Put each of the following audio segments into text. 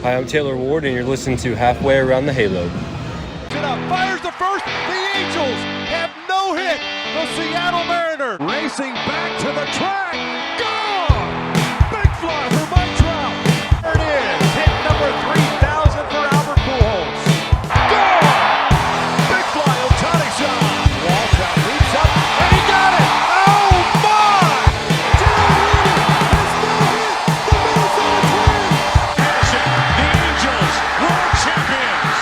Hi, I'm Taylor Ward, and you're listening to Halfway Around the Halo. Fires the first. The Angels have no hit. The Seattle Mariners racing back to the track. Gone! Big fly for Mike Trout. There it is. Hit number 3,000 for Albert Pujols. Gone! Big fly, Ohtani shot. Wall Trout leaps up, and he got it. Oh, my! Taylor has no hit. The Minnesota Twins. Harrison, the Angels, world champions.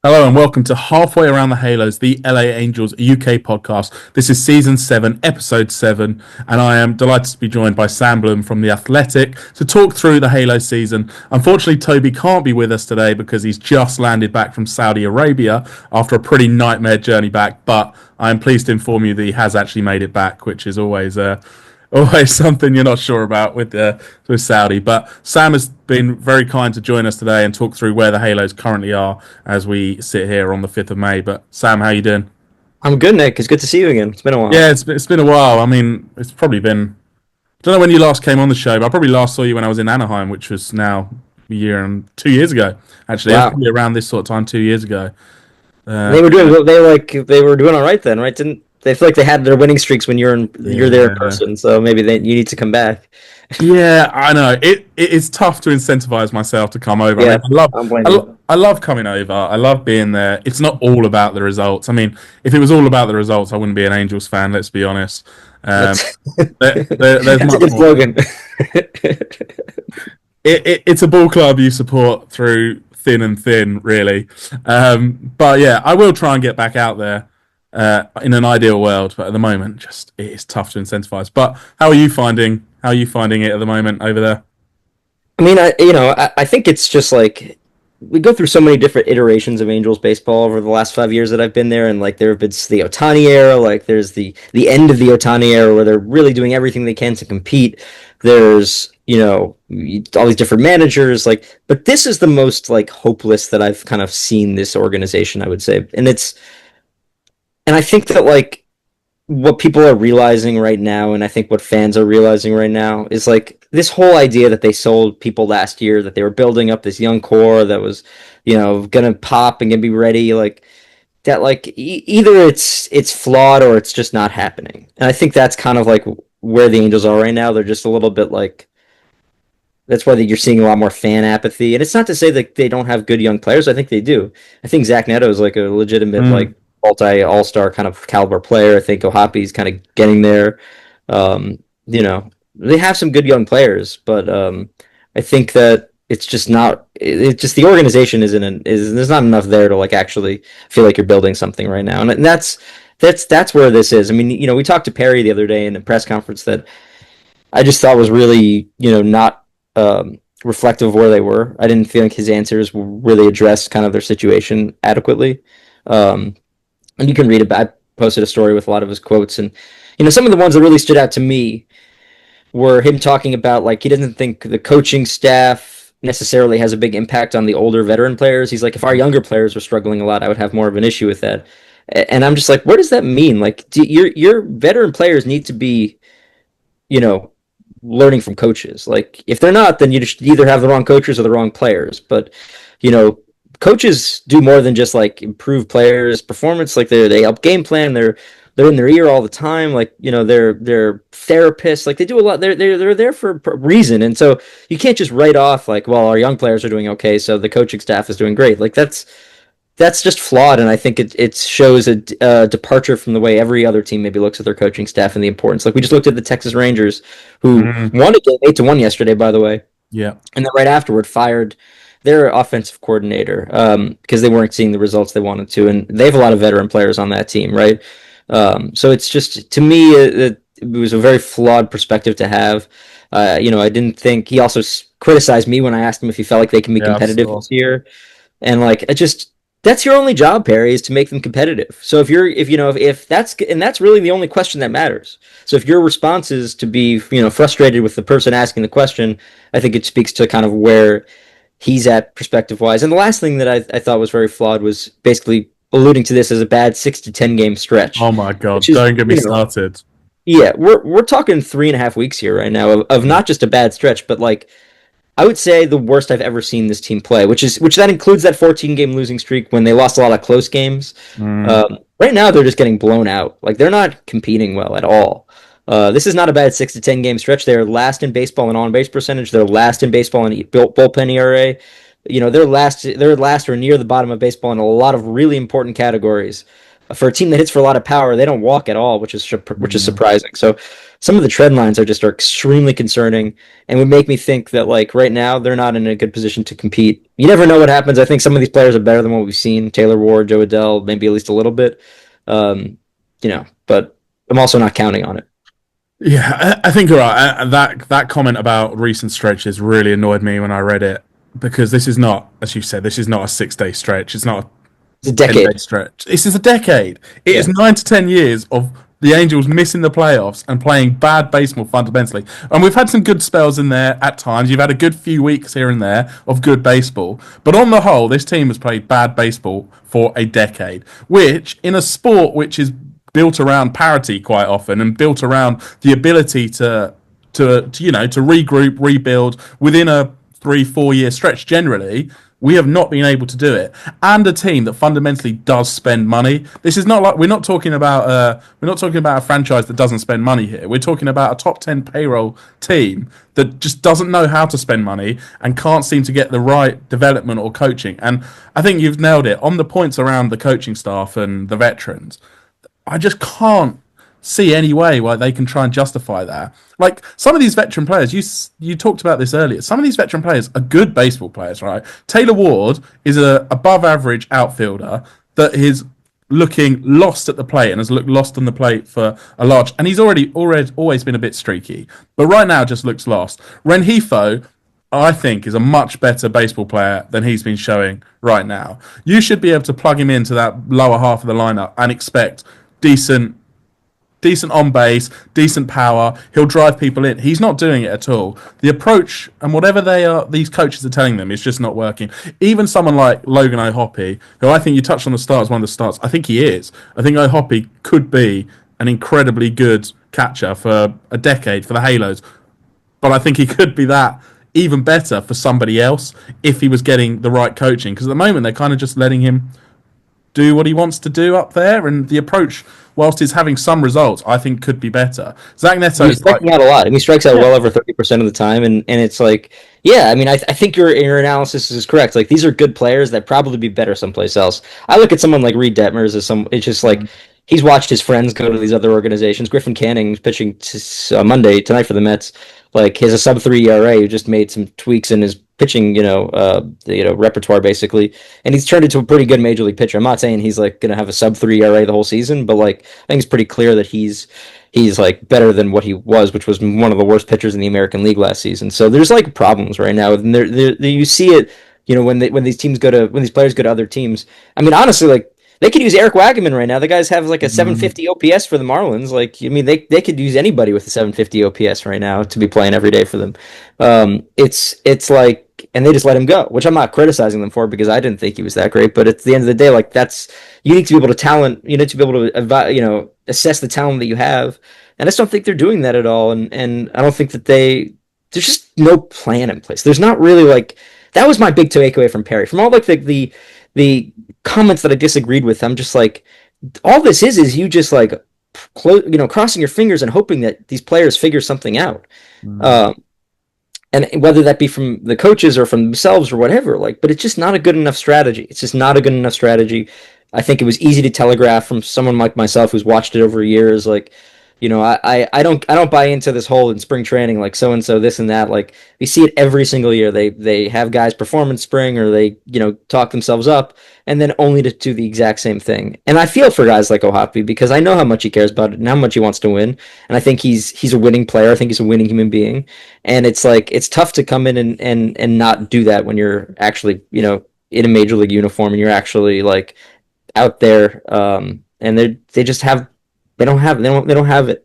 Hello and welcome to Halfway Around the Halos, the LA Angels UK podcast. This is Season 7, Episode 7, and I am delighted to be joined by Sam Blum from The Athletic to talk through the Halo season. Unfortunately, Toby can't be with us today because he's just landed back from Saudi Arabia after a pretty nightmare journey back, but I am pleased to inform you that he has actually made it back, which is always something you're not sure about with Saudi. But Sam has been very kind to join us today and talk through where the Halos currently are as we sit here on the 5th of May. But Sam, how you doing? I'm good, Nick. It's good to see you again. It's been a while. Yeah, it's been a while. I mean, it's probably been... I don't know when you last came on the show, but I probably last saw you when I was in Anaheim, which was now a year and 2 years ago. Actually, Wow. It was probably around this sort of time 2 years ago. They were doing all right then, right? Didn't they feel like they had their winning streaks when you're there in person? So maybe you need to come back. Yeah, I know. It is tough to incentivize myself to come over. Yeah, I love coming over. I love being there. It's not all about the results. I mean, if it was all about the results, I wouldn't be an Angels fan. Let's be honest. There's That's a good slogan. It's a ball club you support through thin and thin, really. But yeah, I will try and get back out there in an ideal world. But at the moment, just it is tough to incentivize. But how are you finding it at the moment over there? I mean, I think it's just like we go through so many different iterations of Angels baseball over the last 5 years that I've been there, and like there have been the Ohtani era, like there's the end of the Ohtani era where they're really doing everything they can to compete. There's all these different managers, but this is the most like hopeless that I've kind of seen this organization, I would say, and I think that like what people are realizing right now, and I think what fans are realizing right now, is like this whole idea that they sold people last year, that they were building up this young core that was, gonna pop and gonna be ready, like that. Like either it's flawed or it's just not happening. And I think that's kind of like where the Angels are right now. They're just a little bit like. That's why you're seeing a lot more fan apathy. And it's not to say that they don't have good young players. I think they do. I think Zach Neto is like a legitimate like multi-all-star kind of caliber player. I think Ohapi's kind of getting there. They have some good young players, but I think that it's just not. It's just the organization there's not enough there to like actually feel like you're building something right now, and that's where this is. I mean, we talked to Perry the other day in a press conference that I just thought was really not reflective of where they were. I didn't feel like his answers really addressed kind of their situation adequately. And you can read it. I posted a story with a lot of his quotes, and some of the ones that really stood out to me were him talking about like he doesn't think the coaching staff necessarily has a big impact on the older veteran players. He's like, if our younger players were struggling a lot, I would have more of an issue with that. And I'm just like, what does that mean? Like, your veteran players need to be, learning from coaches. Like, if they're not, then you should either have the wrong coaches or the wrong players. But coaches do more than just like improve players' performance. Like they help game plan. They're in their ear all the time. Like they're therapists. Like they do a lot. They're there for a reason. And so you can't just write off like, well, our young players are doing okay, so the coaching staff is doing great. Like that's just flawed. And I think it shows a departure from the way every other team maybe looks at their coaching staff and the importance. Like we just looked at the Texas Rangers, who won a game 8-1 yesterday, by the way. Yeah, and then right afterward fired their offensive coordinator because they weren't seeing the results they wanted to, and they have a lot of veteran players on that team, right? So it's just, to me, it was a very flawed perspective to have. I didn't think he also criticized me when I asked him if he felt like they can be competitive this year, and like that's your only job, Perry, is to make them competitive. So if that's really the only question that matters. So if your response is to be frustrated with the person asking the question, I think it speaks to kind of where he's at perspective-wise. And the last thing that I thought was very flawed was basically alluding to this as a bad 6 to 10 game stretch. Oh my God, don't get me started. Yeah, we're talking 3.5 weeks here right now of not just a bad stretch, but like I would say the worst I've ever seen this team play, which that includes that 14 game losing streak when they lost a lot of close games. Right now they're just getting blown out. Like they're not competing well at all. This is not a bad 6 to 10 game stretch. They're last in baseball in on base percentage. They're last in baseball in bullpen ERA. You know, they're last or near the bottom of baseball in a lot of really important categories. For a team that hits for a lot of power, they don't walk at all, which is surprising. So some of the trend lines are extremely concerning and would make me think that like right now they're not in a good position to compete. You never know what happens. I think some of these players are better than what we've seen. Taylor Ward, Joe Adell, maybe at least a little bit. But I'm also not counting on it. Yeah, I think you're right. That comment about recent stretches really annoyed me when I read it because this is not, as you said, this is not a 6 day stretch. It's not It's a 10-day decade. stretch. This is a decade. It is Yeah. 9 to 10 years of the Angels missing the playoffs and playing bad baseball fundamentally. And we've had some good spells in there at times. You've had a good few weeks here and there of good baseball. But on the whole, this team has played bad baseball for a decade, which in a sport which is built around parity quite often and built around the ability to regroup, rebuild within a 3-4 year stretch generally, we have not been able to do it. And a team that fundamentally does spend money. This is not like we're not talking about a franchise that doesn't spend money here. We're talking about a top 10 payroll team that just doesn't know how to spend money and can't seem to get the right development or coaching. And I think you've nailed it on the points around the coaching staff and the veterans. I just can't see any way why they can try and justify that. Like some of these veteran players, you talked about this earlier. Some of these veteran players are good baseball players, right? Taylor Ward is a above average outfielder that is looking lost at the plate and has looked lost on the plate for a large. And he's always been a bit streaky, but right now just looks lost. Renhefo, I think, is a much better baseball player than he's been showing right now. You should be able to plug him into that lower half of the lineup and expect decent on base, decent power. He'll drive people in. He's not doing it at all. The approach and whatever these coaches are telling them is just not working. Even someone like Logan O'Hoppe, who I think you touched on the start as one of the starts, I think he is. I think O'Hoppe could be an incredibly good catcher for a decade for the Halos, but I think he could be that even better for somebody else if he was getting the right coaching. Because at the moment they're kind of just letting him do what he wants to do up there, and the approach, whilst he's having some results, I think could be better. Zach Neto He's striking out a lot. I mean, he strikes out well over 30% of the time, and it's like, yeah, I mean, I think your analysis is correct. Like, these are good players that probably be better someplace else. I look at someone like Reed Detmers as it's just like, he's watched his friends go to these other organizations. Griffin Canning's pitching Monday, tonight for the Mets. Like, he has a sub-3 ERA who just made some tweaks in his pitching, repertoire basically, and he's turned into a pretty good major league pitcher. I'm not saying he's like going to have a sub-3 ERA the whole season, but like I think it's pretty clear that he's like better than what he was, which was one of the worst pitchers in the American League last season. So there's like problems right now, and you see it, when these players go to other teams. I mean, honestly, like, they could use Eric Wagaman right now. The guys have like a 750 OPS for the Marlins. Like, I mean, they could use anybody with a 750 OPS right now to be playing every day for them. It's like, and they just let him go, which I'm not criticizing them for because I didn't think he was that great. But at the end of the day, like, you need to be able to you need to be able to assess the talent that you have. And I just don't think they're doing that at all. And I don't think that there's just no plan in place. There's not really like, that was my big takeaway from Perry. From all like the comments that I disagreed with, I'm just like, all this is you just like, crossing your fingers and hoping that these players figure something out. And whether that be from the coaches or from themselves or whatever, like, but it's just not a good enough strategy. It's just not a good enough strategy. I think it was easy to telegraph from someone like myself who's watched it over years. Like, I don't buy into this whole in spring training, like so and so this and that. Like, we see it every single year. They have guys perform in spring, or they talk themselves up, and then only to do the exact same thing. And I feel for guys like O'Hoppe because I know how much he cares about it and how much he wants to win. And I think he's a winning player. I think he's a winning human being. And it's like, it's tough to come in and not do that when you're actually in a major league uniform and you're actually like out there. And they just have. They don't have it.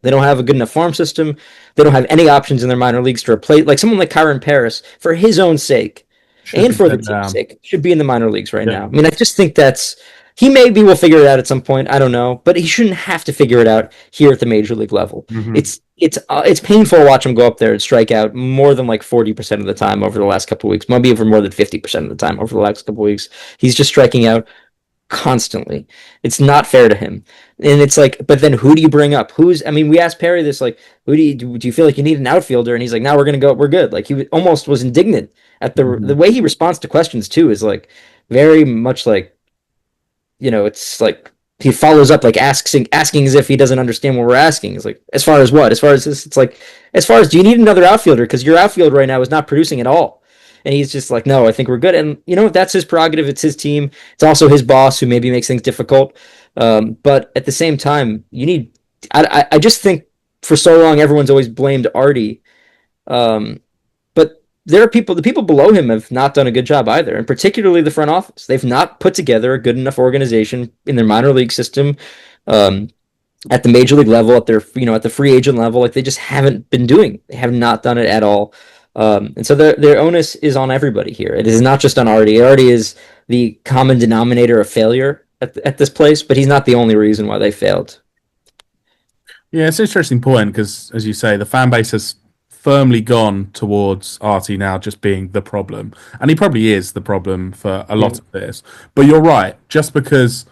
They don't have a good enough farm system. They don't have any options in their minor leagues to replace, like someone like Kyron Paris, for his own sake and for the team's sake, should be in the minor leagues right now. I mean, I just think that's He maybe will figure it out at some point. I don't know, but he shouldn't have to figure it out here at the major league level. Mm-hmm. It's painful to watch him go up there and strike out more than like 40% of the time over the last couple of weeks, maybe even more than 50% of the time over the last couple of weeks. He's just striking out constantly. It's not fair to him. And it's like, but then who do you bring up? We asked Perry this, like, do you feel like you need an outfielder? And he's like, no, we're good. Like, he almost was indignant at the way he responds to questions too, is like very much like, it's like he follows up, like asking as if he doesn't understand what we're asking. It's like, as far as what? As far as this, it's like, as far as, do you need another outfielder? Because your outfield right now is not producing at all. And he's just like, no, I think we're good. And, that's his prerogative. It's his team. It's also his boss who maybe makes things difficult. But at the same time, I just think for so long, everyone's always blamed Artie. But the people below him have not done a good job either. And particularly the front office. They've not put together a good enough organization in their minor league system, at the major league level, at their, at the free agent level. Like, they just haven't been doing. They have not done it at all. And so their onus is on everybody here. It is not just on Artie. Artie is the common denominator of failure at this place, but he's not the only reason why they failed. Yeah, it's an interesting point because, as you say, the fan base has firmly gone towards Artie now just being the problem. And he probably is the problem for a lot of this. But you're right. Just because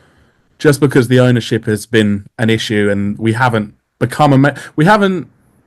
the ownership has been an issue and we haven't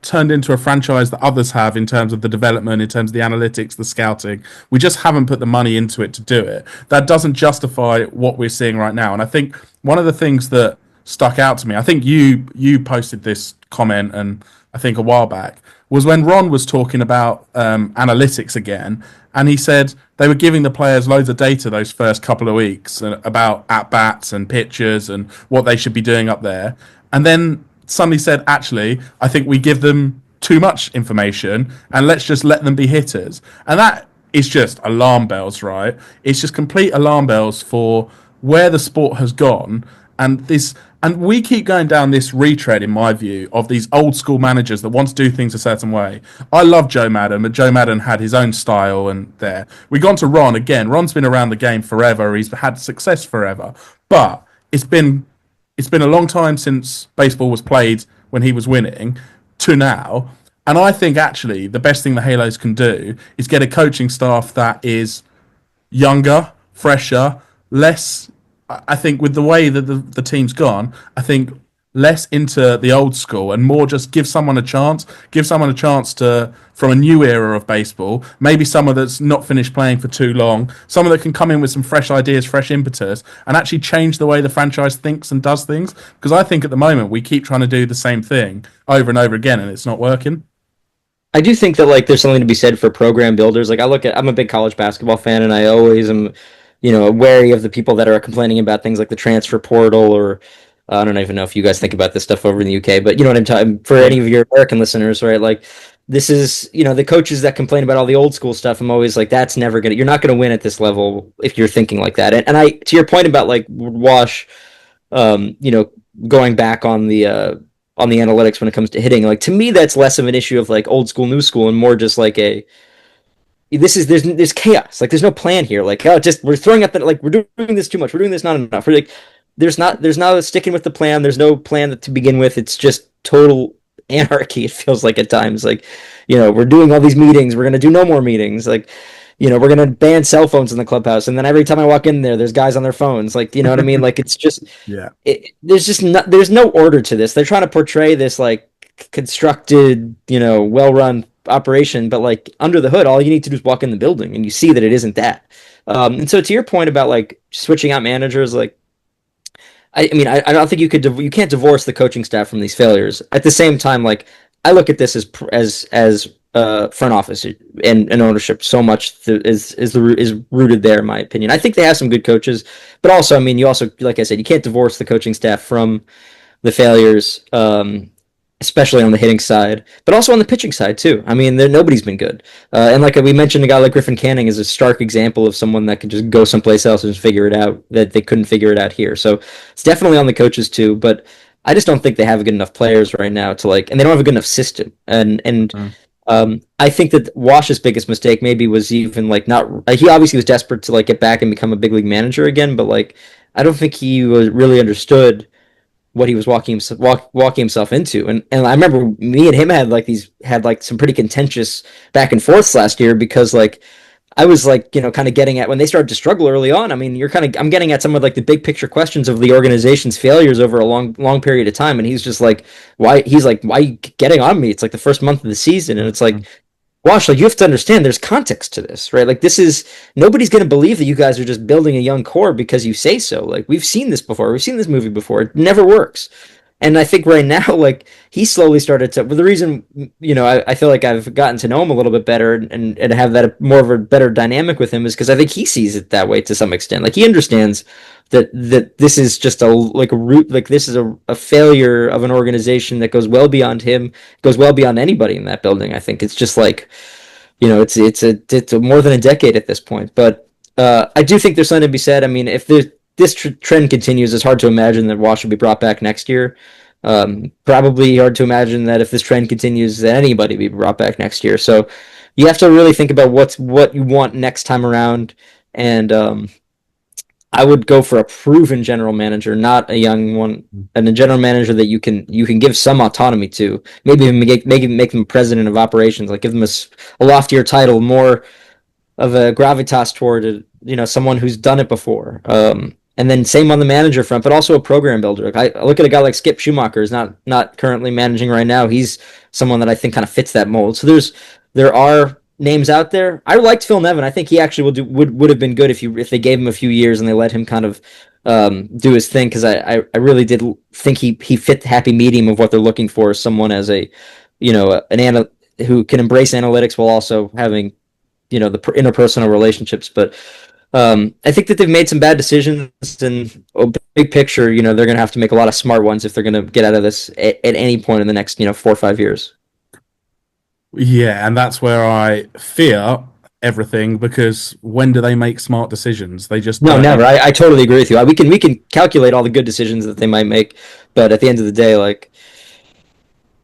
turned into a franchise that others have in terms of the development, in terms of the analytics, the scouting. We just haven't put the money into it to do it. That doesn't justify what we're seeing right now. And I think one of the things that stuck out to me, I think you posted this comment, and I think a while back, was when Ron was talking about analytics again, and he said they were giving the players loads of data those first couple of weeks about at-bats and pitches and what they should be doing up there. And then suddenly said, actually, I think we give them too much information and let's just let them be hitters. And that is just alarm bells, right? It's just complete alarm bells for where the sport has gone. And we keep going down this retread, in my view, of these old school managers that want to do things a certain way. I love Joe Madden, but Joe Madden had his own style, and there. We've gone to Ron again. Ron's been around the game forever. He's had success forever. But it's been a long time since baseball was played when he was winning to now. And I think actually the best thing the Halos can do is get a coaching staff that is younger, fresher, less, I think with the way that the team's gone, I think less into the old school and more just give someone a chance to, from a new era of baseball, maybe someone that's not finished playing for too long, someone that can come in with some fresh ideas, fresh impetus, and actually change the way the franchise thinks and does things. Because I think at the moment we keep trying to do the same thing over and over again and it's not working. I do think that, like, there's something to be said for program builders. Like, I'm a big college basketball fan, and I always am, wary of the people that are complaining about things like the transfer portal, or I don't even know if you guys think about this stuff over in the UK, but you know what I'm talking, for any of your American listeners, right? Like, this is, the coaches that complain about all the old school stuff, I'm always like, you're not gonna win at this level if you're thinking like that. And I, to your point about, like, Wash, going back on the analytics when it comes to hitting, like, to me that's less of an issue of, like, old school, new school, and more just like there's chaos. Like, there's no plan here. Like, we're throwing up we're doing this too much. We're doing this not enough. We're like, there's not sticking with the plan. There's no plan to begin with. It's just total anarchy. It feels like at times, like, we're doing all these meetings. We're going to do no more meetings. Like, we're going to ban cell phones in the clubhouse. And then every time I walk in there, there's guys on their phones. Like, you know what I mean? Like, it's just, yeah, there's no order to this. They're trying to portray this, like, constructed, well-run operation, but, like, under the hood, all you need to do is walk in the building and you see that it isn't that. And so to your point about, like, switching out managers, like, I don't think you can't divorce the coaching staff from these failures. At the same time, like, I look at this as front office and ownership so much is rooted there, in my opinion. I think they have some good coaches, but also, you also, like I said, you can't divorce the coaching staff from the failures, especially on the hitting side, but also on the pitching side too. Nobody's been good. And like we mentioned, a guy like Griffin Canning is a stark example of someone that could just go someplace else and just figure it out, that they couldn't figure it out here. So it's definitely on the coaches too, but I just don't think they have good enough players right now to, like, and they don't have a good enough system. And I think that Wash's biggest mistake maybe was even like not. He obviously was desperate to like get back and become a big league manager again, but like I don't think he was really understood what he was walking himself into. And I remember me and him had like some pretty contentious back and forths last year because like I was like, kind of getting at when they started to struggle early on. I mean, I'm getting at some of like the big picture questions of the organization's failures over a long period of time. And he's just like, why are you getting on me? It's like the first month of the season. And it's like, Wash, like you have to understand there's context to this, right? Like nobody's going to believe that you guys are just building a young core because you say so. Like we've seen this before. We've seen this movie before. It never works. And I think right now, like he slowly started to. Well, the reason, I feel like I've gotten to know him a little bit better and have that more of a better dynamic with him is because I think he sees it that way to some extent. Like he understands that this is just this is a failure of an organization that goes well beyond him, goes well beyond anybody in that building. I think it's just like, it's more than a decade at this point. But I do think there's something to be said. I mean, if this trend continues, it's hard to imagine that Wash will be brought back next year. Probably hard to imagine that if this trend continues, that anybody be brought back next year. So you have to really think about what you want next time around. And I would go for a proven general manager, not a young one, and a general manager that you can give some autonomy to. Maybe make them president of operations, like give them a loftier title, more of a gravitas toward someone who's done it before. And then same on the manager front, but also a program builder. Like I look at a guy like Skip Schumacher, is not currently managing right now. He's someone that I think kind of fits that mold. So there are names out there. I liked Phil Nevin. I think he actually would have been good if they gave him a few years and they let him kind of do his thing, because I really did think he fit the happy medium of what they're looking for, as someone as who can embrace analytics while also having the interpersonal relationships. But I think that they've made some bad decisions, and big picture, they're going to have to make a lot of smart ones if they're going to get out of this at any point in the next 4 or 5 years. Yeah, and that's where I fear everything, because when do they make smart decisions? They just no, never. I totally agree with you. We can calculate all the good decisions that they might make, but at the end of the day, like,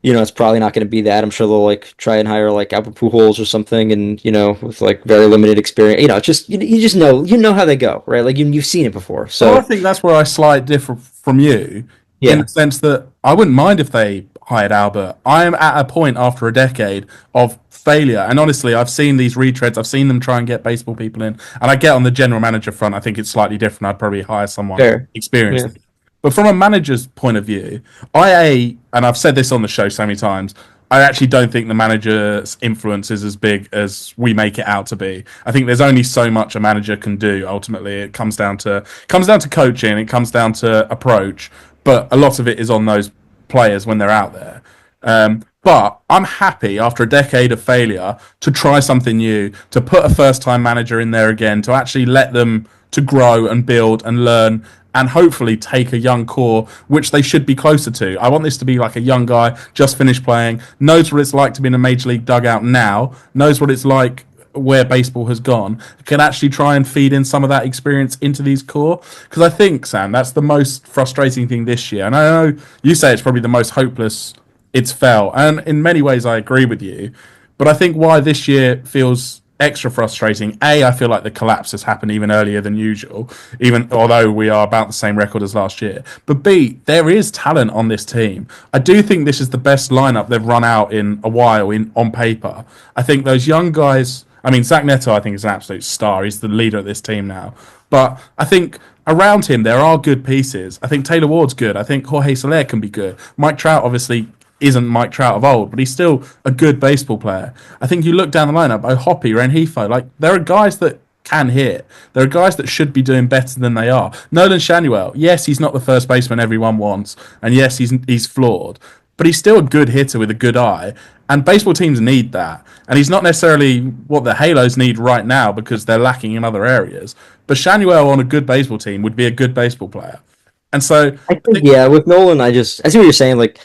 it's probably not going to be that. I'm sure they'll like try and hire like Albert Pujols or something, and with like very limited experience. Just you just know how they go, right? Like you've seen it before. So I think that's where I slightly differ from you, in the sense that I wouldn't mind if they hired Albert. I am at a point after a decade of failure, and honestly, I've seen these retreads. I've seen them try and get baseball people in, and I get on the general manager front. I think it's slightly different. I'd probably hire someone experienced. Yeah. But from a manager's point of view, and I've said this on the show so many times, I actually don't think the manager's influence is as big as we make it out to be. I think there's only so much a manager can do. Ultimately, it comes down to coaching, it comes down to approach, but a lot of it is on those players when they're out there. But I'm happy after a decade of failure to try something new, to put a first-time manager in there again, to actually let them to grow and build and learn, and hopefully take a young core, which they should be closer to. I want this to be like a young guy, just finished playing, knows what it's like to be in a major league dugout now, knows what it's like where baseball has gone, can actually try and feed in some of that experience into these core. Because I think, Sam, that's the most frustrating thing this year. And I know you say it's probably the most hopeless it's felt. And in many ways, I agree with you. But I think why this year feels extra frustrating, I feel like the collapse has happened even earlier than usual, even although we are about the same record as last year. But B, there is talent on this team. I do think this is the best lineup they've run out in a while on paper. I think those young guys, Zach Neto, I think, is an absolute star. He's the leader of this team now. But I think around him, there are good pieces. I think Taylor Ward's good. I think Jorge Soler can be good. Mike Trout, obviously, isn't Mike Trout of old, but he's still a good baseball player. I think you look down the lineup, Hoppy, Rengifo, like there are guys that can hit. There are guys that should be doing better than they are. Nolan Shanuel, yes, he's not the first baseman everyone wants, and yes, he's flawed, but he's still a good hitter with a good eye, and baseball teams need that. And he's not necessarily what the Halos need right now because they're lacking in other areas, but Shanuel on a good baseball team would be a good baseball player. And so I think with Nolan, I see what you're saying, like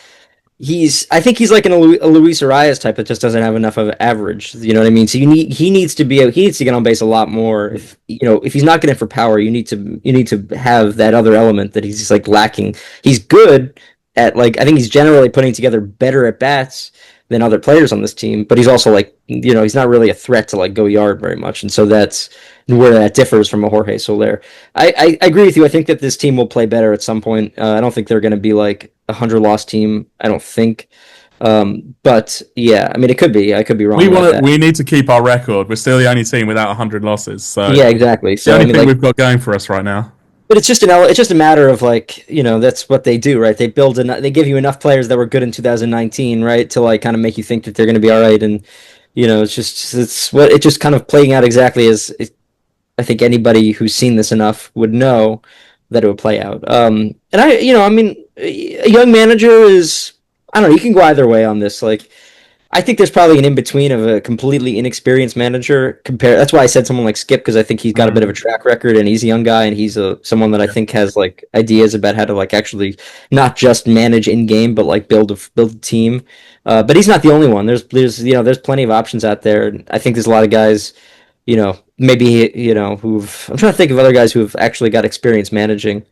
I think he's like a Luis Arias type that just doesn't have enough of an average. You know what I mean? So he needs to get on base a lot more. If he's not getting it for power, you need to have that other element that he's just like lacking. He's good at, like, I think he's generally putting together better at bats, than other players on this team, but he's also like, he's not really a threat to like go yard very much, and so that's where that differs from a Jorge Soler. I agree with you. I think that this team will play better at some point. I don't think they're going to be like a 100-loss team. I don't think. But yeah, I mean, it could be. I could be wrong. We need to keep our record. We're still the only team without 100 losses. So yeah, exactly. So the only thing we've got going for us right now. But it's just a matter of like, that's what they do, right? They they give you enough players that were good in 2019, right, to like kind of make you think that they're going to be all right, and it's just kind of playing out exactly as I think anybody who's seen this enough would know that it would play out. And I mean, a young manager is, I don't know, you can go either way on this. Like, I think there's probably an in-between of a completely inexperienced manager. That's why I said someone like Skip, because I think he's got a bit of a track record, and he's a young guy, and he's someone that I think has like ideas about how to like actually not just manage in-game, but like build a team. But he's not the only one. There's plenty of options out there. I think there's a lot of guys, maybe I'm trying to think of other guys who have actually got experience managing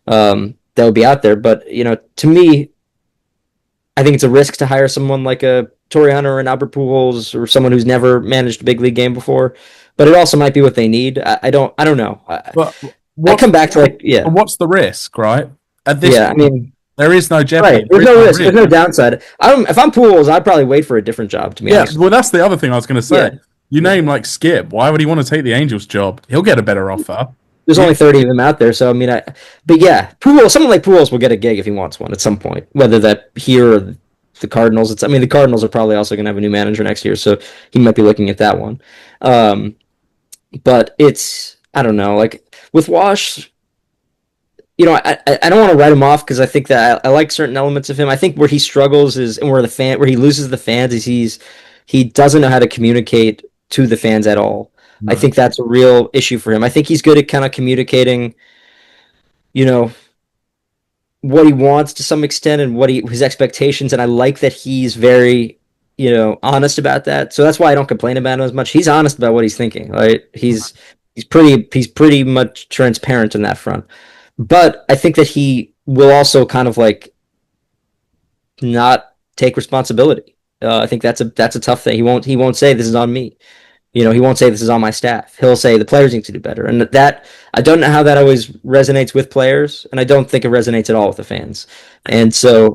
that would be out there. But to me, I think it's a risk to hire someone like a Torrey Hunter or an Albert Pujols or someone who's never managed a big league game before. But it also might be what they need. I don't know. I come back to like, yeah. What's the risk, right? At this point, I mean, there is no jeopardy. Right. There's no risk. There's no downside. If I'm Pujols, I'd probably wait for a different job, to be honest. Well, that's the other thing I was going to say. Yeah. You name like Skip. Why would he want to take the Angels job? He'll get a better offer. There's only 30 of them out there, so I mean, but yeah, someone like Pujols will get a gig if he wants one at some point, whether that here or the Cardinals. The Cardinals are probably also going to have a new manager next year, so he might be looking at that one. But I don't know, like with Wash, I don't want to write him off because I think that I like certain elements of him. I think where he struggles is, and where he loses the fans is he doesn't know how to communicate to the fans at all. I think that's a real issue for him. I think he's good at kind of communicating, what he wants to some extent and his expectations. And I like that he's very, honest about that. So that's why I don't complain about him as much. He's honest about what he's thinking, right? He's pretty much transparent in that front. But I think that he will also kind of like not take responsibility. I think that's a tough thing. He won't say this is on me. He won't say this is on my staff. He'll say the players need to do better. And that, I don't know how that always resonates with players, and I don't think it resonates at all with the fans. And so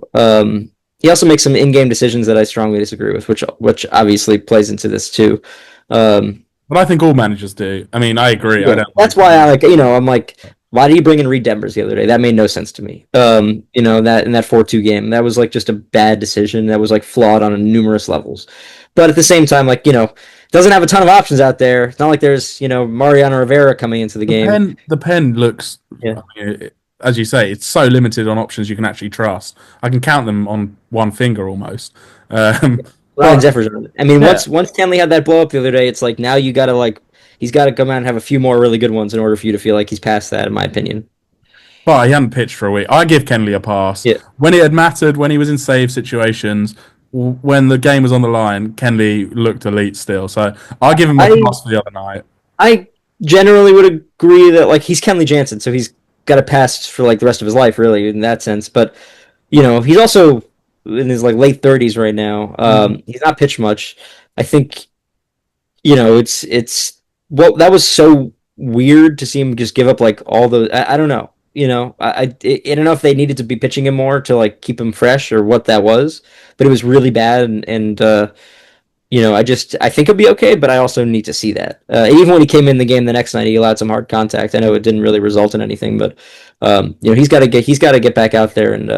he also makes some in-game decisions that I strongly disagree with, which obviously plays into this too. But I think all managers do. I mean, I agree. Yeah, that's why I like, I'm like, why did you bring in Reed Dembers the other day? That made no sense to me. That in that 4-2 game, that was like just a bad decision. That was like flawed on numerous levels. But at the same time, like, doesn't have a ton of options out there. It's not like there's, Mariano Rivera coming into the game. The pen looks, yeah. I mean, as you say, it's so limited on options you can actually trust. I can count them on one finger almost. Ryan Jefferson. I mean, once Kenley had that blow up the other day, it's like now you got to like, he's got to come out and have a few more really good ones in order for you to feel like he's past that, in my opinion. Well, he hadn't pitched for a week. I give Kenley a pass. Yeah. When it had mattered, when he was in save situations, when the game was on the line, Kenley looked elite still. So I'll give him a pass for the other night. I generally would agree that like he's Kenley Jansen, so he's got a pass for like the rest of his life, really, in that sense. But he's also in his like late 30s right now. He's not pitched much. I think it's that was so weird to see him just give up like all the. I don't know. I don't know if they needed to be pitching him more to like keep him fresh or what that was, but it was really bad. And I think he'll be okay, but I also need to see that. Even when he came in the game the next night, he allowed some hard contact. I know it didn't really result in anything, but he's got to get back out there and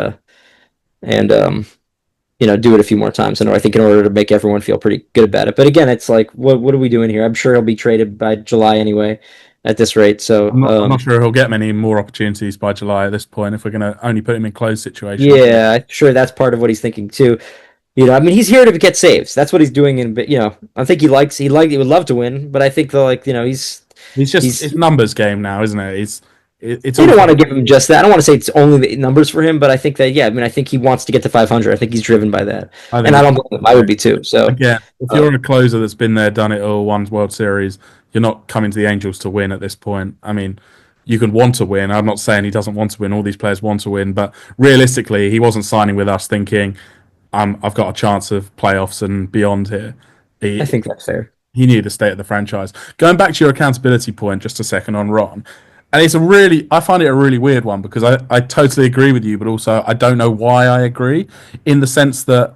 do it a few more times. I think in order to make everyone feel pretty good about it. But again, it's like, what are we doing here? I'm sure he'll be traded by July anyway. At this rate, so I'm not sure he'll get many more opportunities by July at this point if we're going to only put him in closed situations. Yeah, I'm sure that's part of what he's thinking too. I mean, he's here to get saves. That's what he's doing. I think he would love to win, but I think it's numbers game now, isn't it? I don't want to give him just that. I don't want to say it's only the numbers for him, but I think that I think he wants to get to 500. I think he's driven by that, and I don't blame him. I would be too. So again, if you're a closer that's been there, done it all, won World Series, you're not coming to the Angels to win at this point. I mean, you can want to win. I'm not saying he doesn't want to win. All these players want to win, but realistically, he wasn't signing with us thinking I've got a chance of playoffs and beyond here. I think that's fair. He needed to stay at the franchise. Going back to your accountability point, just a second on Ron, and I find it a really weird one because I totally agree with you, but also I don't know why I agree in the sense that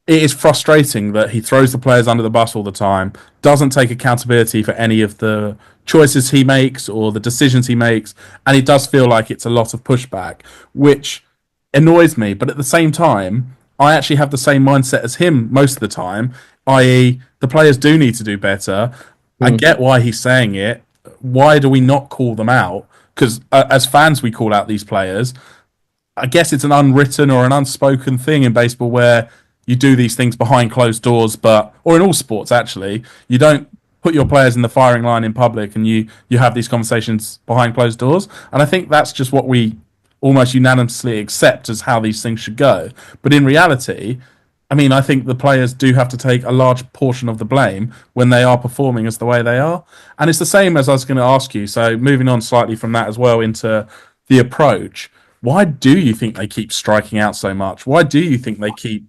it is frustrating that he throws the players under the bus all the time, doesn't take accountability for any of the choices he makes or the decisions he makes, and it does feel like it's a lot of pushback, which annoys me. But at the same time, I actually have the same mindset as him most of the time, i.e., the players do need to do better. I get why he's saying it. Why do we not call them out? Because as fans, we call out these players. I guess it's an unwritten or an unspoken thing in baseball where you do these things behind closed doors, or in all sports actually, you don't put your players in the firing line in public, and you have these conversations behind closed doors. And I think that's just what we almost unanimously accept as how these things should go. But in reality, I mean, I think the players do have to take a large portion of the blame when they are performing as the way they are. And it's the same as I was going to ask you. So moving on slightly from that as well into the approach. Why do you think they keep striking out so much? Why do you think they keep,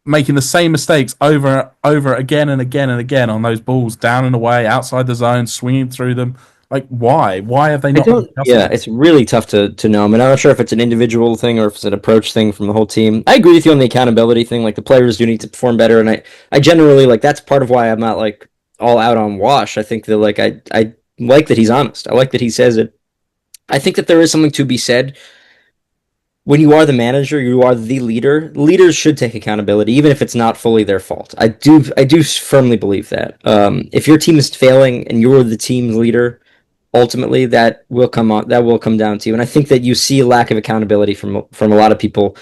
making the same mistakes over again and again and again on those balls down and away, outside the zone, swinging through them? Like, why? Why have they not? Yeah, it's really tough to know. I mean, I'm not sure if it's an individual thing or if it's an approach thing from the whole team. I agree with you on the accountability thing. Like, the players do need to perform better, and I generally, like, that's part of why I'm not, like, all out on Wash. I think that, like, I like that he's honest. I like that he says it. I think that there is something to be said. When you are the manager, you are the leader. Leaders should take accountability, even if it's not fully their fault. I do firmly believe that. If your team is failing and you're the team leader, ultimately that will come down to you. And I think that you see a lack of accountability from a lot of people.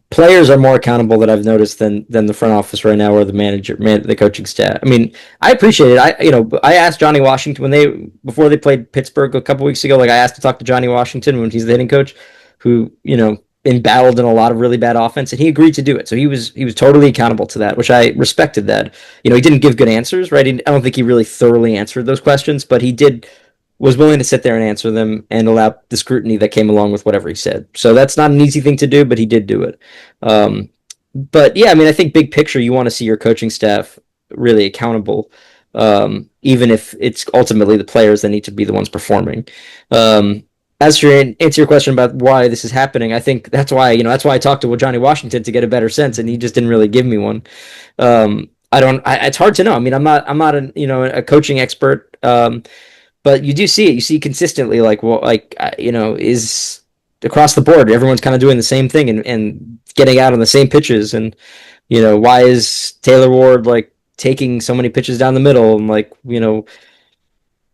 Players are more accountable that I've noticed than the front office right now, or the coaching staff. I mean, I appreciate it. I asked Johnny Washington before they played Pittsburgh a couple weeks ago. Like, I asked to talk to Johnny Washington when he's the hitting coach, who embattled in a lot of really bad offense, and he agreed to do it. So he was totally accountable to that, which I respected. That he didn't give good answers, right? I don't think he really thoroughly answered those questions, but he was willing to sit there and answer them and allow the scrutiny that came along with whatever he said. So that's not an easy thing to do, but he did do it. But yeah, I mean, I think big picture, you want to see your coaching staff really accountable, even if it's ultimately the players that need to be the ones performing. As to answer your question about why this is happening, I think that's why I talked to Johnny Washington to get a better sense, and he just didn't really give me one. It's hard to know. I mean, I'm not a coaching expert, but you do see it. You see consistently, is across the board, everyone's kind of doing the same thing and getting out on the same pitches. And, why is Taylor Ward, taking so many pitches down the middle? And,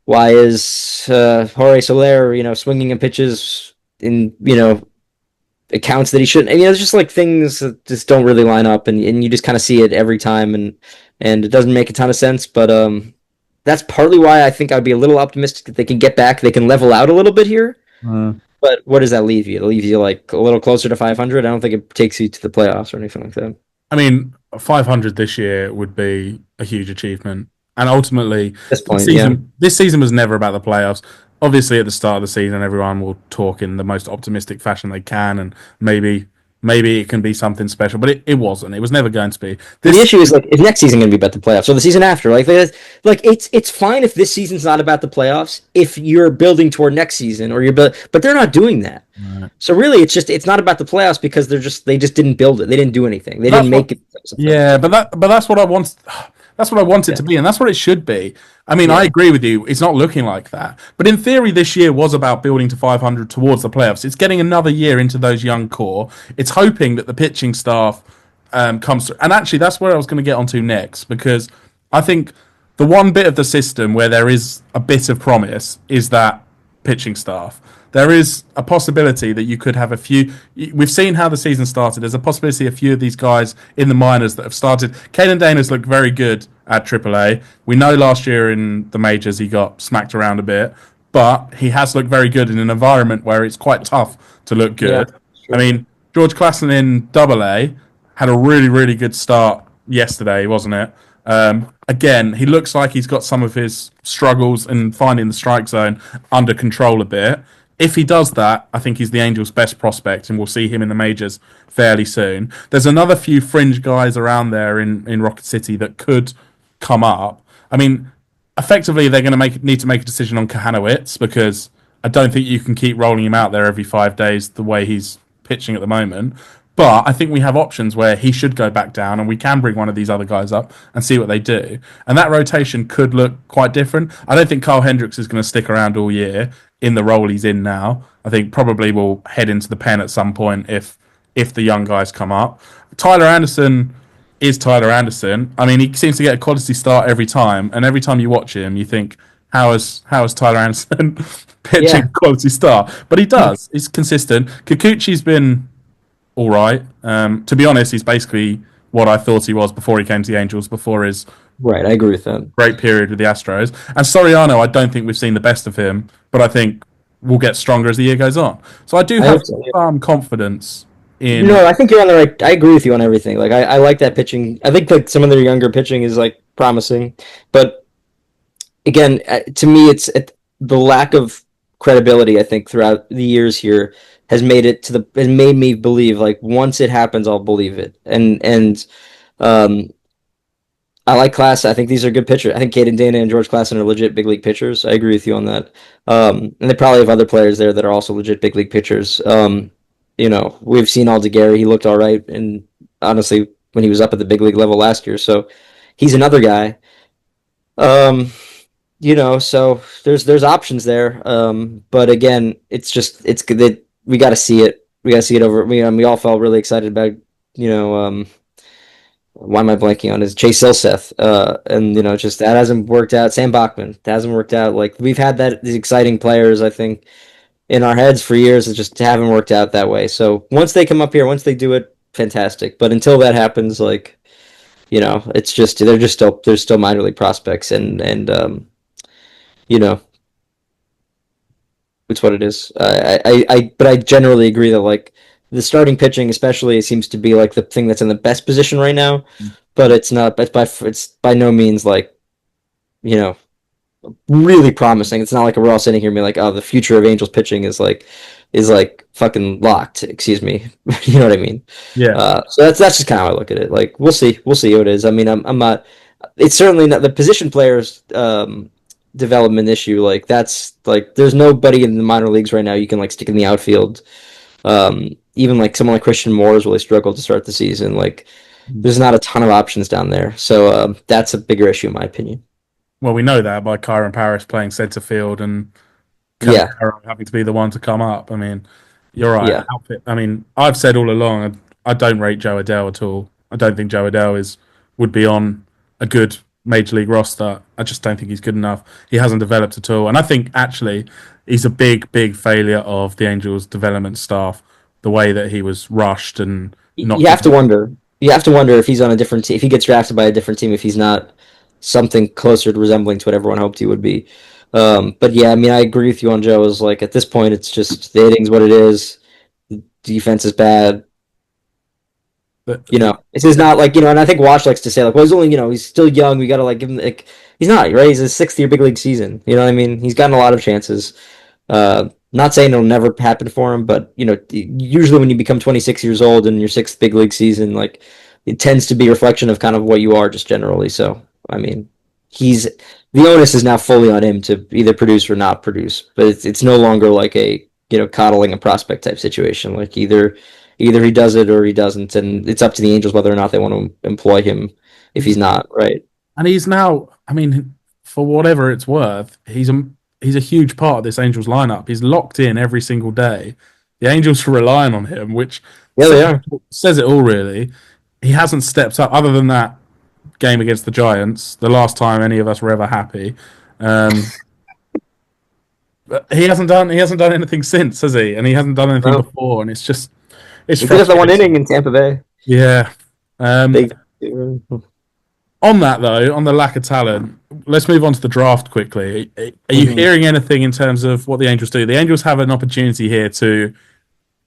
why is Jorge Soler, swinging in pitches in, accounts that he shouldn't? It's just things that just don't really line up, and you just kind of see it every time, and it doesn't make a ton of sense. But that's partly why I think I'd be a little optimistic that they can get back. They can level out a little bit here. But what does that leave you? It leaves you a little closer to 500. I don't think it takes you to the playoffs or anything like that. I mean, 500 this year would be a huge achievement. And ultimately, this season was never about the playoffs. Obviously, at the start of the season, everyone will talk in the most optimistic fashion they can, and maybe it can be something special, but it wasn't. It was never going to be. The issue is, is next season going to be about the playoffs, or the season after? It's fine if this season's not about the playoffs if you're building toward next season, but they're not doing that. Right. So really, it's not about the playoffs because they just didn't build it. They didn't do anything. They didn't make it. Yeah, but that's what I want. That's what I want it to be, and that's what it should be. I mean, I agree with you. It's not looking like that. But in theory, this year was about building to 500 towards the playoffs. It's getting another year into those young core. It's hoping that the pitching staff comes through. And actually, that's where I was going to get onto next, because I think the one bit of the system where there is a bit of promise is that pitching staff. There is a possibility that you could have a few. We've seen how the season started. There's a possibility a few of these guys in the minors that have started. Caden Dana's looked very good at AAA. We know last year in the majors he got smacked around a bit, but he has looked very good in an environment where it's quite tough to look good. Yeah, sure. I mean, George Klassen in AA had a really, really good start yesterday, wasn't it? Again, he looks like he's got some of his struggles in finding the strike zone under control a bit. if he does that, I think he's the Angels' best prospect, and we'll see him in the majors fairly soon. There's another few fringe guys around there in Rocket City that could come up. I mean, effectively, they're going to need to make a decision on Kahanowitz because I don't think you can keep rolling him out there every 5 days the way he's pitching at the moment. But I think we have options where he should go back down and we can bring one of these other guys up and see what they do. And that rotation could look quite different. I don't think Carl Hendricks is going to stick around all year in the role he's in now. I think probably we'll head into the pen at some point if the young guys come up. Tyler Anderson is Tyler Anderson. I mean, he seems to get a quality start every time, and every time you watch him, you think, how is Tyler Anderson pitching quality start? But he does. He's consistent. Kikuchi's been all right. To be honest, he's basically what I thought he was before he came to the Angels, before his Right, I agree with that. great period with the Astros. And Soriano, I don't think we've seen the best of him, but I think we'll get stronger as the year goes on. So I do have some confidence in... No, I think you're on the right... I agree with you on everything. Like, I like that pitching. I think like some of their younger pitching is like promising. But again, to me, it's the lack of credibility, I think, throughout the years here has made me believe like once it happens, I'll believe it. And I like Klassen. I think these are good pitchers. I think Caden Dana and George Klassen are legit big league pitchers. I agree with you on that. And they probably have other players there that are also legit big league pitchers. We've seen Aldegari. He looked all right, and honestly, when he was up at the big league level last year, so he's another guy. So there's options there. But again, it's good. We got to see it. We got to see it over. We all felt really excited about why am I blanking on his Chase Silseth? And just that hasn't worked out. Sam Bachman, that hasn't worked out. Like we've had these exciting players, I think, in our heads for years. It just haven't worked out that way. So once they come up here, once they do it, fantastic. But until that happens, it's just they're still minor league prospects, and it's what it is. But I generally agree that like the starting pitching, especially, seems to be like the thing that's in the best position right now. But it's not. It's by no means like really promising. It's not like we're all sitting here and being like, oh, the future of Angels pitching is like fucking locked. Excuse me. You know what I mean? Yeah. So that's just kind of how I look at it. Like we'll see what it is. I mean, I'm not. It's certainly not the position players. Development issue, like that's like there's nobody in the minor leagues right now you can like stick in the outfield. Even like someone like Christian Moore has really struggled to start the season. Like there's not a ton of options down there, so that's a bigger issue in my opinion. Well, we know that by Kyron Paris playing centre field and having to be the one to come up. I mean, you're right. Yeah. I mean, I've said all along I don't rate Joe Adele at all. I don't think Joe Adele would be on a good major league roster. I just don't think he's good enough. He hasn't developed at all, and I think actually he's a big failure of the Angels development staff, the way that he was rushed and not. You have to wonder if he's on a different team, if he gets drafted by a different team, if he's not something closer to resembling to what everyone hoped he would be. But yeah, I mean, I agree with you on Joe. Is like at this point it's just the hitting's what it is, the defense is bad. This is not like, and I think Wash likes to say like, well, he's only, he's still young. We got to like give him like, he's not, right? He's his 6th year big league season. You know what I mean? He's gotten a lot of chances. Not saying it'll never happen for him, but usually when you become 26 years old in your 6th big league season, like it tends to be a reflection of kind of what you are just generally. So, I mean, the onus is now fully on him to either produce or not produce, but it's no longer like a, coddling a prospect type situation. Like either he does it or he doesn't, and it's up to the Angels whether or not they want to employ him if he's not, right? And he's now, I mean, for whatever it's worth, he's a huge part of this Angels lineup. He's locked in every single day. The Angels are relying on him, which says it all, really. He hasn't stepped up, other than that game against the Giants, the last time any of us were ever happy. But he hasn't done anything since, has he? And he hasn't done anything before, and it's just... He did have the one inning in Tampa Bay. Yeah. On that, though, on the lack of talent, let's move on to the draft quickly. Are you hearing anything in terms of what the Angels do? The Angels have an opportunity here to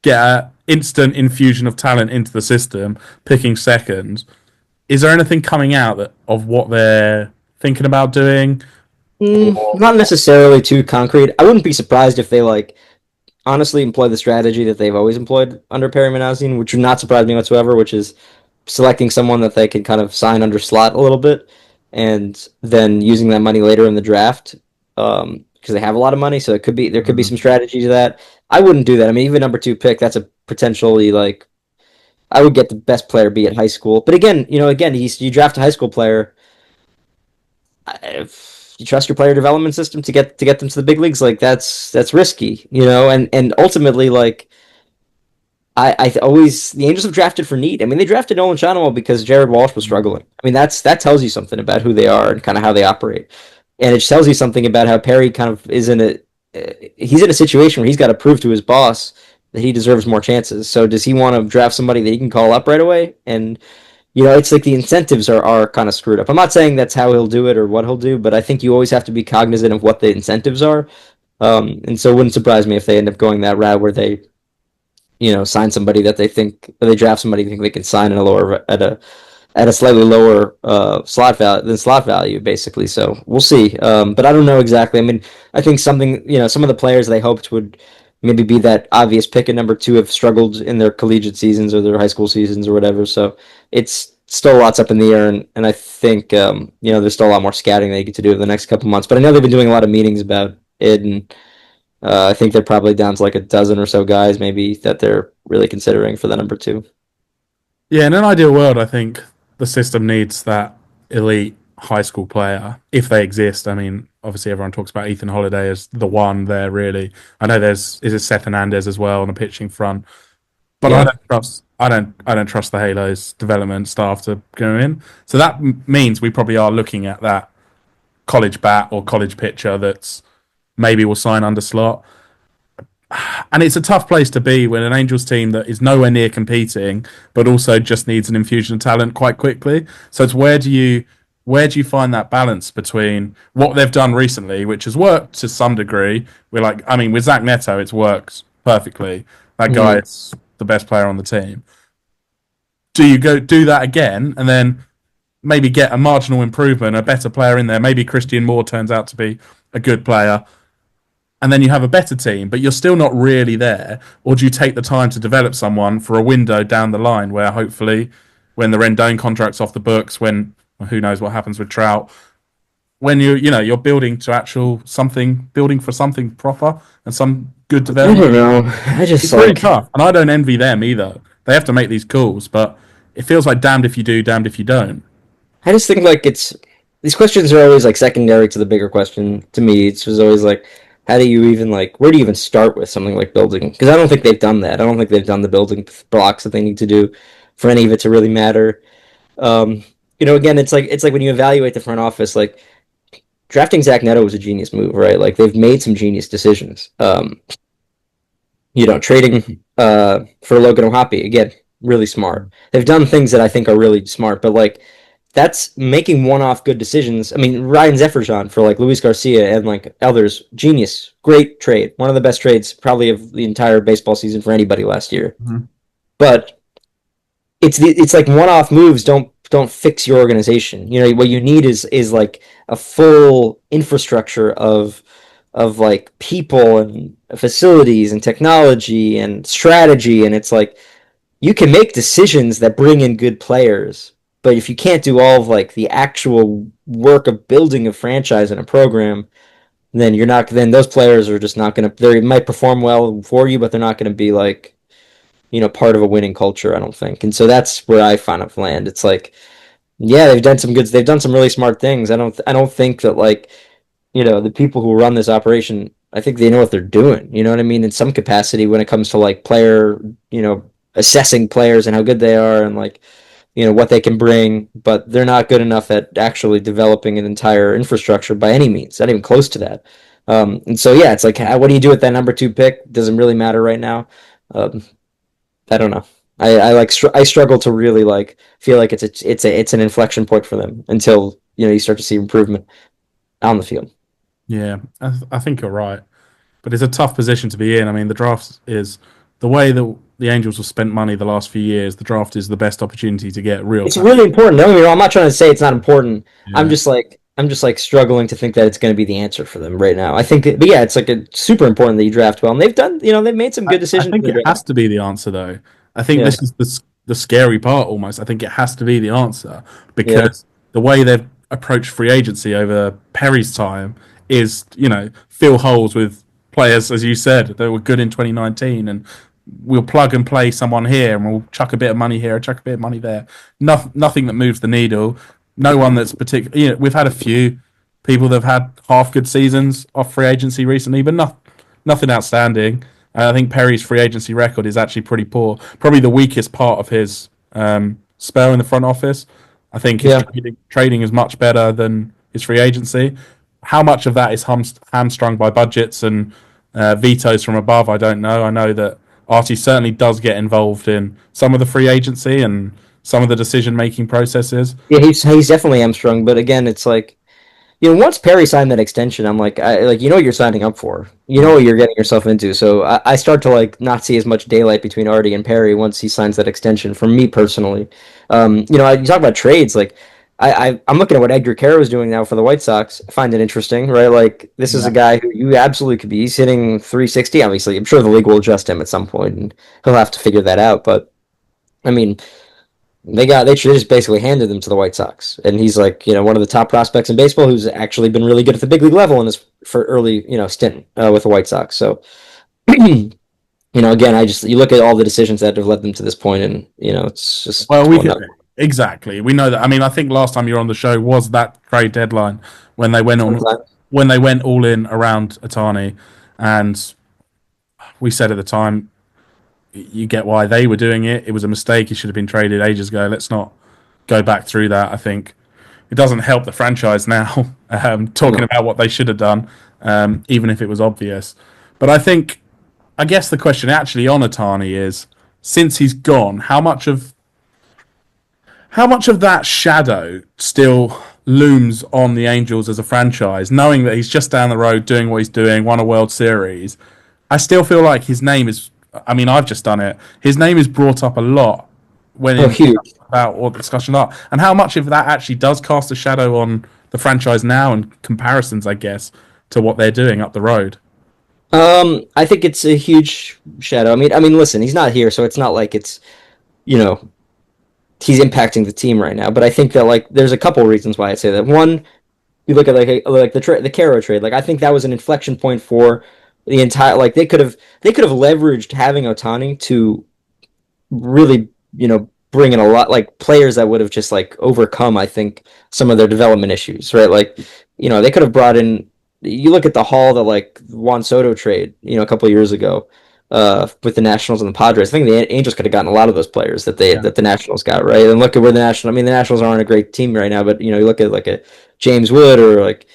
get an instant infusion of talent into the system, picking second. Is there anything coming out of what they're thinking about doing? Not necessarily too concrete. I wouldn't be surprised if they, like, honestly employ the strategy that they've always employed under Perry Manazin, which would not surprise me whatsoever, which is selecting someone that they can kind of sign under slot a little bit, and then using that money later in the draft, because they have a lot of money. So there could be some strategy to that. I wouldn't do that. I mean, even number 2 pick, that's a potentially like I would get the best player be at high school. But again, you draft a high school player. If you trust your player development system to get them to the big leagues, like that's risky, and ultimately like I always the Angels have drafted for need. I mean, they drafted Nolan Schanuel because Jared Walsh was struggling. I mean, that tells you something about who they are and kind of how they operate, and it tells you something about how Perry kind of is he's in a situation where he's got to prove to his boss that he deserves more chances. So does he want to draft somebody that he can call up right away? And it's like the incentives are kind of screwed up. I'm not saying that's how he'll do it or what he'll do, but I think you always have to be cognizant of what the incentives are. And so it wouldn't surprise me if they end up going that route where they sign somebody that they think, or they draft somebody they think they can sign at a slightly lower slot value, basically. So we'll see. But I don't know exactly. I mean, I think some of the players they hoped would maybe be that obvious pick at number 2 have struggled in their collegiate seasons or their high school seasons or whatever. So it's still lots up in the air, and I think there's still a lot more scouting they get to do over the next couple months. But I know they've been doing a lot of meetings about it, and I think they're probably down to like a dozen or so guys maybe that they're really considering for the number 2. Yeah, in an ideal world, I think the system needs that elite high school player if they exist. I mean, obviously everyone talks about Ethan Holiday as the one there. Really, I know is it Seth Hernandez as well on the pitching front, but yeah. I don't trust the Halos development staff to go in. So that means we probably are looking at that college bat or college pitcher that's maybe will sign under slot. And it's a tough place to be when an Angels team that is nowhere near competing, but also just needs an infusion of talent quite quickly. So it's where do you find that balance between what they've done recently, which has worked to some degree? With Zach Neto, it's worked perfectly. That guy is the best player on the team. Do you go do that again and then maybe get a marginal improvement, a better player in there? Maybe Christian Moore turns out to be a good player, and then you have a better team, but you're still not really there? Or do you take the time to develop someone for a window down the line where hopefully when the Rendon contract's off the books, when who knows what happens with Trout, when you're building for something proper and some good development? I don't know. It's really tough, and I don't envy them either. They have to make these calls, but it feels like damned if you do, damned if you don't. I just think like these questions are always like secondary to the bigger question. To me, it's just always like, how do you even where do you even start with something like building? Because I don't think they've done that. I don't think they've done the building blocks that they need to do for any of it to really matter. Again, it's like when you evaluate the front office, like drafting Zach Neto was a genius move, right? Like they've made some genius decisions. Trading for Logan O'Hoppe, again, really smart. They've done things that I think are really smart, but like that's making one-off good decisions. I mean, Ryan Zefferson for like Luis Garcia and like others, genius, great trade, one of the best trades probably of the entire baseball season for anybody last year. Mm-hmm. But it's like one-off moves don't fix your organization. What you need is like a full infrastructure of like people and facilities and technology and strategy, and it's like you can make decisions that bring in good players. But if you can't do all of like the actual work of building a franchise and a program, then those players are just not going to, they might perform well for you, but they're not going to be like, part of a winning culture, I don't think. And so that's where I kind of land. It's like, yeah, they've done some really smart things. I don't think that like, the people who run this operation, I think they know what they're doing. You know what I mean? In some capacity when it comes to like player, assessing players and how good they are and like, what they can bring, but they're not good enough at actually developing an entire infrastructure by any means, not even close to that. And so, yeah, it's like, what do you do with that number 2 pick? Doesn't really matter right now. I don't know. I struggle to really like feel like it's an inflection point for them until you start to see improvement on the field. Yeah, I think you're right, but it's a tough position to be in. I mean, the draft is the way that the Angels have spent money the last few years. The draft is the best opportunity to get real. It's really important. Don't get me wrong. I'm not trying to say it's not important. Yeah. I'm just like I'm just like struggling to think that it's going to be the answer for them right now. I think, but yeah, it's like a super important that you draft well, and they've done, they've made some I, good I decisions in think the it draft. has to be the answer, though. I think Yeah, this is the scary part almost. I think it has to be the answer yeah, because the way they've approached free agency over Perry's time is, fill holes with players, as you said, that were good in 2019, and we'll plug and play someone here, and we'll chuck a bit of money here, chuck a bit of money there. Nothing that moves the needle. No one that's particular. We've had a few people that have had half good seasons off free agency recently, but nothing outstanding. I think Perry's free agency record is actually pretty poor. Probably the weakest part of his spell in the front office. I think his yeah. trading is much better than his free agency. How much of that is hamstrung by budgets and vetoes from above, I don't know. I know that Artie certainly does get involved in some of the free agency and some of the decision making processes. Yeah, he's definitely hamstrung, but again, it's like once Perry signed that extension, I'm like, you know what you're signing up for. You know what you're getting yourself into. So I start to like not see as much daylight between Artie and Perry once he signs that extension. For me personally, you talk about trades. Like I'm looking at what Edgar Carroll is doing now for the White Sox. I find it interesting, right? Like this is a Yeah. guy who you absolutely could be. He's hitting 360. Obviously, I'm sure the league will adjust him at some point, and he'll have to figure that out. But I mean, they just basically handed him to the White Sox, and he's like one of the top prospects in baseball who's actually been really good at the big league level in his for early stint with the White Sox. So again, you look at all the decisions that have led them to this point, and it's just Well, going up. exactly. We know that. I mean, I think last time you were on the show was that trade deadline when they Sometimes. went all in around Atani, and we said at the time, you get why they were doing it. It was a mistake. He should have been traded ages ago. Let's not go back through that. I think it doesn't help the franchise now talking No. about what they should have done, even if it was obvious. But I guess the question actually on Atani is, since he's gone, how much of that shadow still looms on the Angels as a franchise, knowing that he's just down the road doing what he's doing, won a World Series? I still feel like his name is. I mean, I've just done it. His name is brought up a lot when Oh, in huge. about what the discussion are, and how much of that actually does cast a shadow on the franchise now, and comparisons, I guess, to what they're doing up the road. I think it's a huge shadow. Listen, he's not here, so it's not like it's you know he's impacting the team right now. But I think that like there's a couple reasons why I say that. One, you look at the Caro trade. Like I think that was an inflection point for the entire. Like they could have leveraged having Otani to really bring in a lot like players that would have just like overcome I think some of their development issues, right? Like they could have brought in. You look at the haul that like Juan Soto trade a couple of years ago with the Nationals and the Padres. I think the Angels could have gotten a lot of those players Yeah. that the Nationals got, right? And look at where the Nationals aren't a great team right now, but you look at like a James Wood or like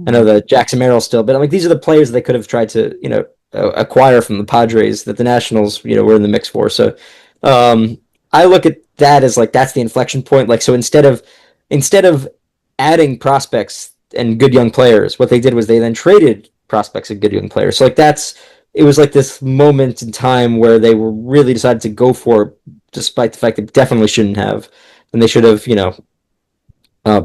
I know the Jackson Merrill still, but like these are the players that they could have tried to acquire from the Padres that the Nationals were in the mix for. So um, I look at that as like that's the inflection point. Like so instead of adding prospects and good young players, what they did was they then traded prospects and good young players. So like it was like this moment in time where they were really decided to go for it, despite the fact that they definitely shouldn't have, and they should have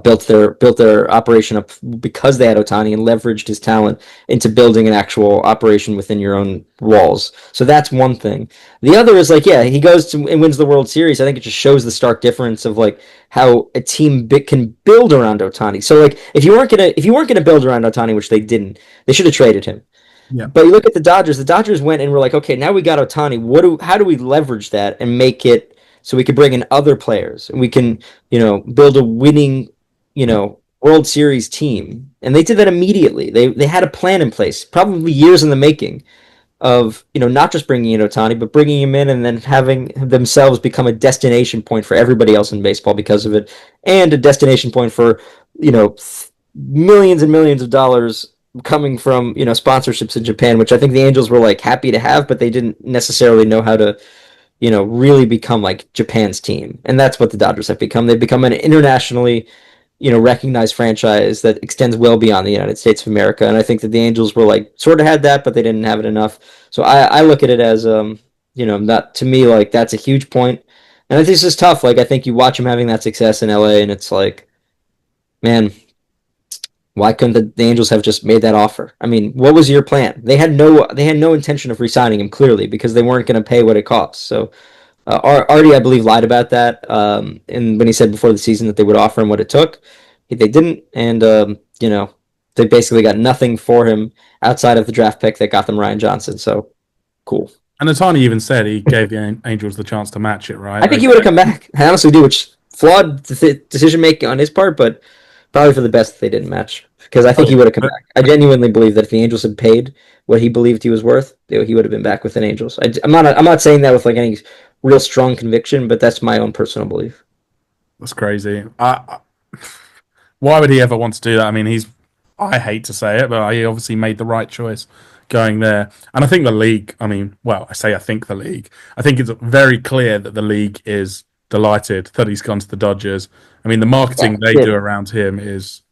built their operation up because they had Otani and leveraged his talent into building an actual operation within your own walls. So that's one thing. The other is like, yeah, he goes to and wins the World Series. I think it just shows the stark difference of like how a team can build around Otani. So like if you weren't gonna build around Otani, which they didn't, they should have traded him. Yeah. But you look at the Dodgers. The Dodgers went and were like, okay, now we got Otani. How do we leverage that and make it so we can bring in other players and we can, build a winning, World Series team? And they did that immediately. They had a plan in place, probably years in the making, of not just bringing in Otani, but bringing him in and then having themselves become a destination point for everybody else in baseball because of it, and a destination point for millions and millions of dollars coming from sponsorships in Japan, which I think the Angels were like happy to have, but they didn't necessarily know how to really become like Japan's team, and that's what the Dodgers have become. They've become an internationally recognized franchise that extends well beyond the United States of America. And I think that the Angels were like sort of had that, but they didn't have it enough. So I look at it as that to me like that's a huge point. And I think it's just tough. Like I think you watch him having that success in LA, and it's like, man, Why couldn't the Angels have just made that offer? I mean, what was your plan? They had no intention of re-signing him clearly because they weren't going to pay what it costs. So Artie, I believe, lied about that. And when he said before the season that they would offer him what it took, they didn't. And they basically got nothing for him outside of the draft pick that got them Ryan Johnson. So cool. And Otani even said he gave the Angels the chance to match it, right? I think he would have come back. I honestly do, which flawed decision making on his part, but probably for the best that they didn't match. Because I think he would have come back. I genuinely believe that if the Angels had paid what he believed he was worth, he would have been back with the Angels. I'm not saying that with like any real strong conviction, but that's my own personal belief. That's crazy. Why would he ever want to do that? I mean, I hate to say it, but he obviously made the right choice going there. And I think the league, I think the league. I think it's very clear that the league is delighted that he's gone to the Dodgers. I mean, the marketing they do around him is,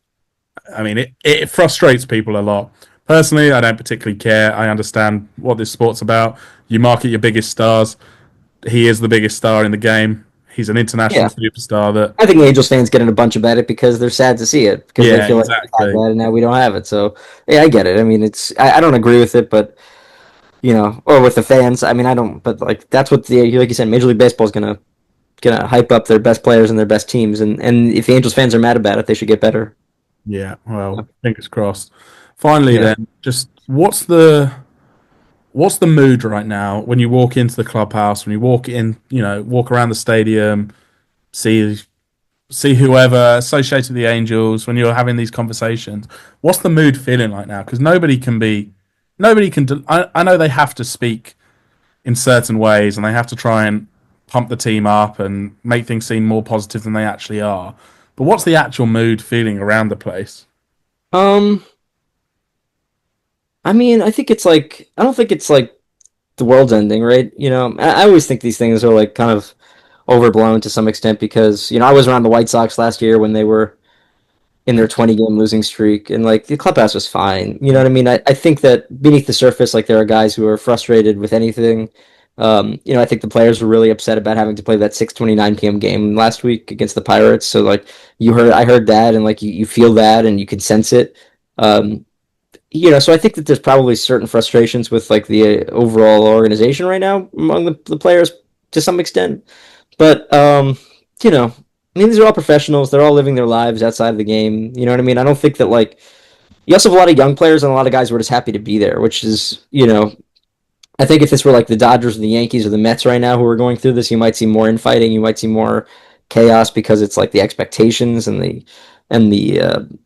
I mean, it frustrates people a lot. Personally, I don't particularly care. I understand what this sport's about. You market your biggest stars. He is the biggest star in the game. He's an international superstar. That I think Angels fans get in a bunch about it because they're sad to see it because they feel like we had that and now we don't have it. So yeah, I get it. I mean, I don't agree with it, but or with the fans. I mean, I don't. But like that's what like you said, Major League Baseball is gonna hype up their best players and their best teams, and if the Angels fans are mad about it, they should get better. Yeah, well, fingers crossed. Finally, then, just what's the mood right now when you walk into the clubhouse, when you walk in, walk around the stadium, see whoever associated with the Angels, when you're having these conversations? What's the mood feeling like now? Because nobody can. I know they have to speak in certain ways, and they have to try and pump the team up and make things seem more positive than they actually are. But what's the actual mood feeling around the place? I mean, I don't think it's like the world's ending, right? I always think these things are like kind of overblown to some extent because, I was around the White Sox last year when they were in their 20-game losing streak, and like the clubhouse was fine. You know what I mean? I think that beneath the surface, like there are guys who are frustrated with anything. I think the players were really upset about having to play that 6:29 p.m. game last week against the Pirates. So like I heard that, and like you feel that, and you can sense it. So I think that there's probably certain frustrations with like the overall organization right now among the players to some extent. But I mean, these are all professionals. They're all living their lives outside of the game. You know what I mean? I don't think that like you also have a lot of young players and a lot of guys who are just happy to be there, which is I think if this were like the Dodgers or the Yankees or the Mets right now who are going through this, you might see more infighting. You might see more chaos because it's like the expectations and the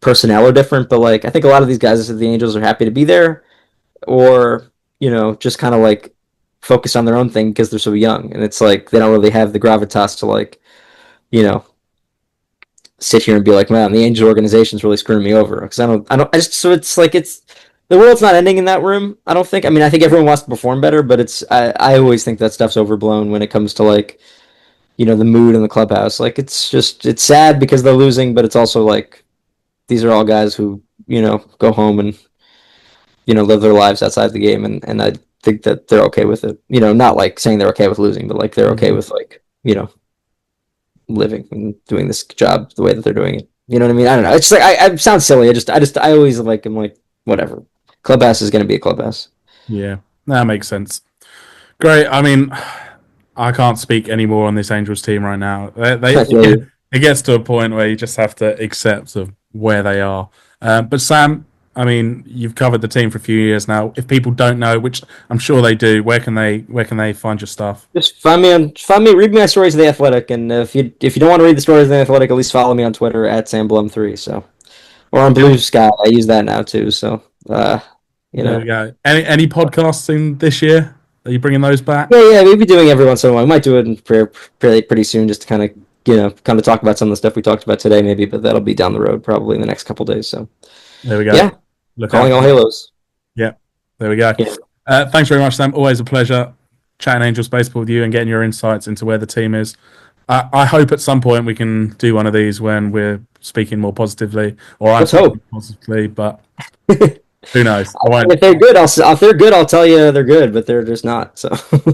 personnel are different. But like I think a lot of these guys at the Angels are happy to be there, or just kind of like focus on their own thing because they're so young, and it's like they don't really have the gravitas to like sit here and be like, man, the Angels organization is really screwing me over because so it's like the world's not ending in that room. I don't think. I mean, I think everyone wants to perform better, but I always think that stuff's overblown when it comes to like the mood in the clubhouse. Like it's sad because they're losing, but it's also like these are all guys who go home and live their lives outside the game, and I think that they're okay with it. Not like saying they're okay with losing, but like they're okay with like living and doing this job the way that they're doing it. You know what I mean? I don't know. It's like I sound silly. I always like I'm like whatever. Clubhouse is going to be a clubhouse. Yeah, that makes sense. Great. I mean, I can't speak anymore on this Angels team right now. It gets to a point where you just have to accept of where they are. But Sam, I mean, you've covered the team for a few years now. If people don't know, which I'm sure they do, where can they find your stuff? Just find me, read my stories of The Athletic, and if you don't want to read the stories of The Athletic, at least follow me on Twitter at Sam Blum 3. So, or on Blue Sky, I use that now too. So, There we go. Any podcasts in this year? Are you bringing those back? Yeah, we'll be doing every once in a while. We might do it pretty soon, just to kind of talk about some of the stuff we talked about today, maybe. But that'll be down the road, probably in the next couple days. So, there we go. Yeah. Calling all Halos. Yeah, there we go. Yeah. Thanks very much, Sam. Always a pleasure chatting Angels baseball with you and getting your insights into where the team is. I hope at some point we can do one of these when we're speaking more positively, or I'm speaking positively, but who knows? If they're good, I'll tell you they're good, but they're just not. So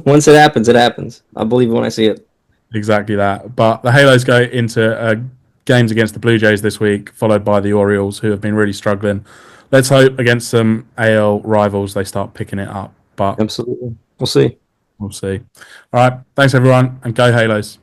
once it happens, it happens. I'll believe it when I see it. Exactly that. But the Halos go into a games against the Blue Jays this week, followed by the Orioles, who have been really struggling. Let's hope against some AL rivals they start picking it up. But Absolutely. We'll see. we'll see. All right. Thanks, everyone, and go Halos.